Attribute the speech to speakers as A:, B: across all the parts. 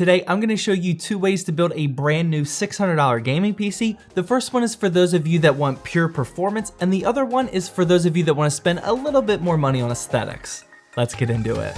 A: Today, I'm going to show you two ways to build a brand new $600 gaming PC. The first one is for those of you that want pure performance, and the other one is for those of you that want to spend a little bit more money on aesthetics. Let's get into it.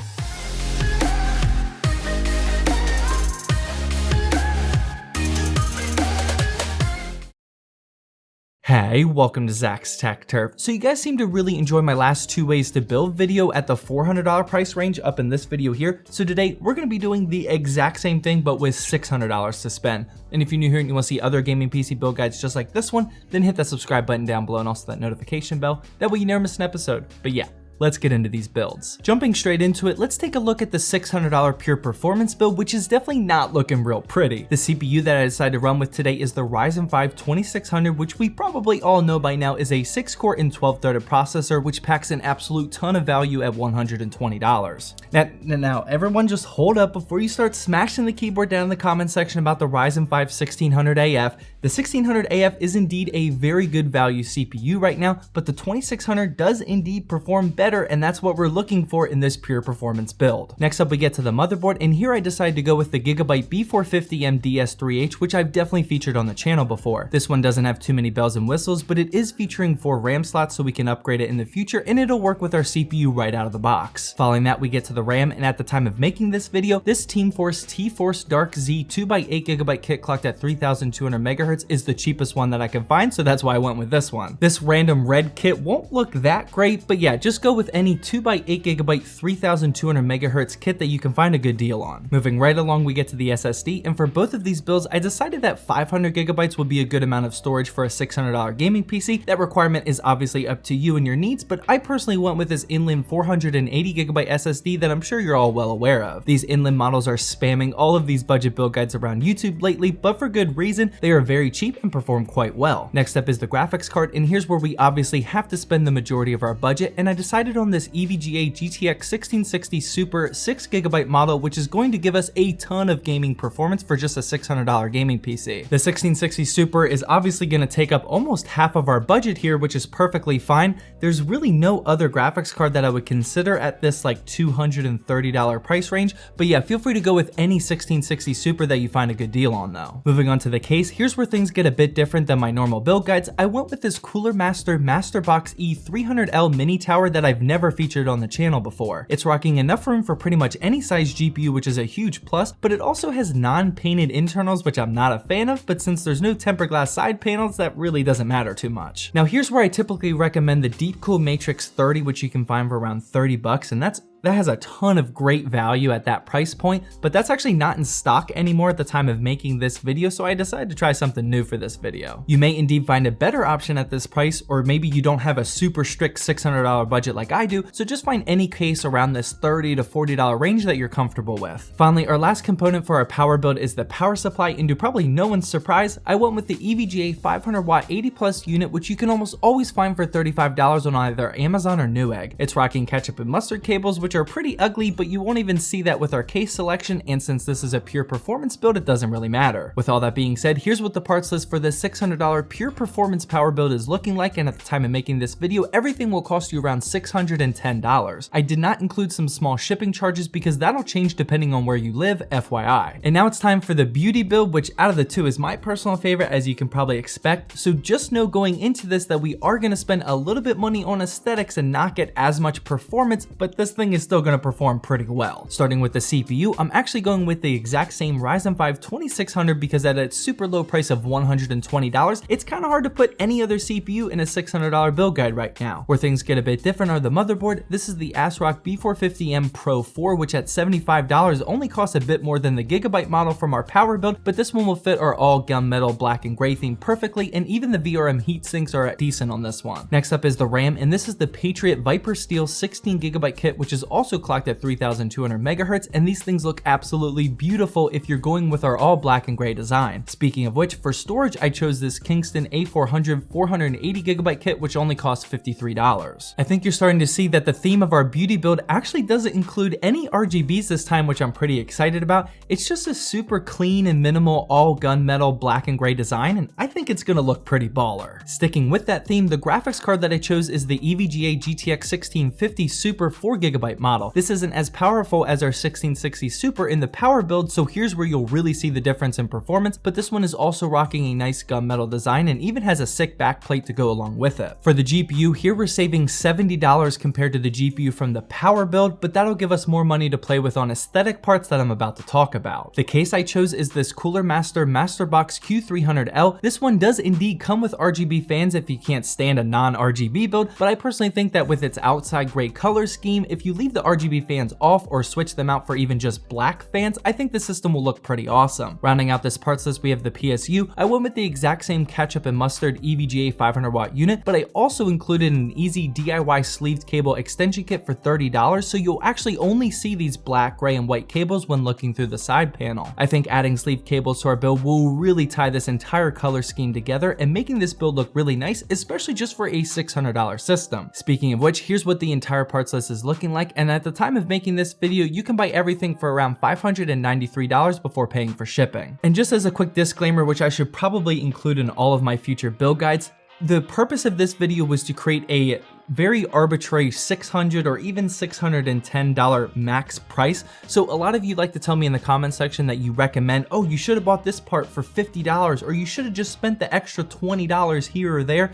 A: Hey, welcome to Zach's Tech Turf. So you guys seem to really enjoy my last two ways to build video at the $400 price range up in this video here. So today we're going to be doing the exact same thing but with $600 to spend. And if you're new here and you want to see other gaming PC build guides just like this one, then hit that subscribe button down below and also that notification bell. That way you never miss an episode. But yeah, let's get into these builds. Jumping straight into it, let's take a look at the $600 pure performance build, which is definitely not looking real pretty. The CPU that I decided to run with today is the Ryzen 5 2600, which we probably all know by now is a 6-core and 12-threaded processor, which packs an absolute ton of value at $120. Now, everyone just hold up before you start smashing the keyboard down in the comment section about the Ryzen 5 1600 AF. The 1600 AF is indeed a very good value CPU right now, but the 2600 does indeed perform better, and that's what we're looking for in this pure performance build. Next up, we get to the motherboard, and here I decided to go with the Gigabyte B450M DS3H, which I've definitely featured on the channel before. This one doesn't have too many bells and whistles, but it is featuring 4 RAM slots so we can upgrade it in the future, and it'll work with our CPU right out of the box. Following that, we get to the RAM, and at the time of making this video, this Team Force T-Force Dark Z 2x8GB kit clocked at 3200 MHz is the cheapest one that I could find, so that's why I went with this one. This random red kit won't look that great, but yeah, just go with any 2x8GB 3200 MHz kit that you can find a good deal on. Moving right along, we get to the SSD, and for both of these builds, I decided that 500GB would be a good amount of storage for a $600 gaming PC. That requirement is obviously up to you and your needs, but I personally went with this inline 480GB SSD that I'm sure you're all well aware of. These inline models are spamming all of these budget build guides around YouTube lately, but for good reason. They are very cheap and perform quite well. Next up is the graphics card, and here's where we obviously have to spend the majority of our budget, and I decided on this EVGA GTX 1660 Super 6GB model, which is going to give us a ton of gaming performance for just a $600 gaming PC. The 1660 Super is obviously going to take up almost half of our budget here, which is perfectly fine. There's really no other graphics card that I would consider at this like $230 price range, but yeah, feel free to go with any 1660 Super that you find a good deal on though. Moving on to the case, here's where things get a bit different than my normal build guides. I went with this Cooler Master Masterbox E300L mini tower that I've never featured on the channel before. It's rocking enough room for pretty much any size GPU, which is a huge plus, but it also has non-painted internals, which I'm not a fan of, but since there's no tempered glass side panels, that really doesn't matter too much. Now here's where I typically recommend the Deepcool Matrix 30, which you can find for around $30, and that has a ton of great value at that price point, but that's actually not in stock anymore at the time of making this video, so I decided to try something new for this video. You may indeed find a better option at this price, or maybe you don't have a super strict $600 budget like I do, so just find any case around this $30 to $40 range that you're comfortable with. Finally, our last component for our power build is the power supply, and to probably no one's surprise, I went with the EVGA 500 watt 80 plus unit, which you can almost always find for $35 on either Amazon or Newegg. It's rocking ketchup and mustard cables, which are pretty ugly, but you won't even see that with our case selection, and since this is a pure performance build, it doesn't really matter. With all that being said, here's what the parts list for this $600 pure performance power build is looking like, and at the time of making this video, everything will cost you around $610. I did not include some small shipping charges because that'll change depending on where you live, FYI. And now it's time for the beauty build, which out of the two is my personal favorite, as you can probably expect. So just know going into this that we are going to spend a little bit money on aesthetics and not get as much performance, but this thing is still going to perform pretty well. Starting with the CPU, I'm actually going with the exact same Ryzen 5 2600 because at its super low price of $120, it's kind of hard to put any other CPU in a $600 build guide right now. Where things get a bit different are the motherboard. This is the ASRock B450M Pro 4, which at $75 only costs a bit more than the Gigabyte model from our power build, but this one will fit our all gunmetal black and gray theme perfectly, and even the VRM heat sinks are decent on this one. Next up is the RAM, and this is the Patriot Viper Steel 16GB kit, which is also clocked at 3200 MHz, and these things look absolutely beautiful if you're going with our all black and gray design. Speaking of which, for storage, I chose this Kingston A400 480GB kit, which only costs $53. I think you're starting to see that the theme of our beauty build actually doesn't include any RGBs this time, which I'm pretty excited about. It's just a super clean and minimal all gunmetal black and gray design, and I think it's gonna look pretty baller. Sticking with that theme, the graphics card that I chose is the EVGA GTX 1650 Super 4GB model. This isn't as powerful as our 1660 Super in the power build, so here's where you'll really see the difference in performance, but this one is also rocking a nice gunmetal design and even has a sick backplate to go along with it. For the GPU, here we're saving $70 compared to the GPU from the power build, but that'll give us more money to play with on aesthetic parts that I'm about to talk about. The case I chose is this Cooler Master Masterbox Q300L. This one does indeed come with RGB fans if you can't stand a non-RGB build, but I personally think that with its outside gray color scheme, if you leave the RGB fans off or switch them out for even just black fans, I think the system will look pretty awesome. Rounding out this parts list, we have the PSU. I went with the exact same ketchup and mustard EVGA 500 watt unit, but I also included an easy DIY sleeved cable extension kit for $30, so you'll actually only see these black, gray, and white cables when looking through the side panel. I think adding sleeved cables to our build will really tie this entire color scheme together and making this build look really nice, especially just for a $600 system. Speaking of which, here's what the entire parts list is looking like, and at the time of making this video, you can buy everything for around $593 before paying for shipping. And just as a quick disclaimer, which I should probably include in all of my future build guides, the purpose of this video was to create a very arbitrary $600 or even $610 max price. So a lot of you like to tell me in the comment section that you recommend, oh, you should have bought this part for $50, or you should have just spent the extra $20 here or there.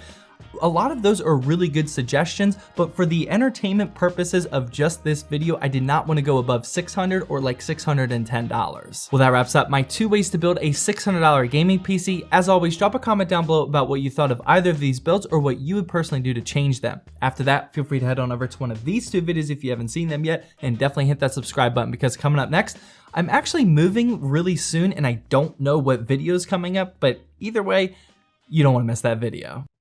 A: A lot of those are really good suggestions, but for the entertainment purposes of just this video, I did not want to go above $600 or like $610. Well, that wraps up my 2 ways to build a $600 gaming PC. As always, drop a comment down below about what you thought of either of these builds or what you would personally do to change them. After that, feel free to head on over to one of these 2 videos if you haven't seen them yet, and definitely hit that subscribe button, because coming up next, I'm actually moving really soon and I don't know what video is coming up, but either way, you don't want to miss that video.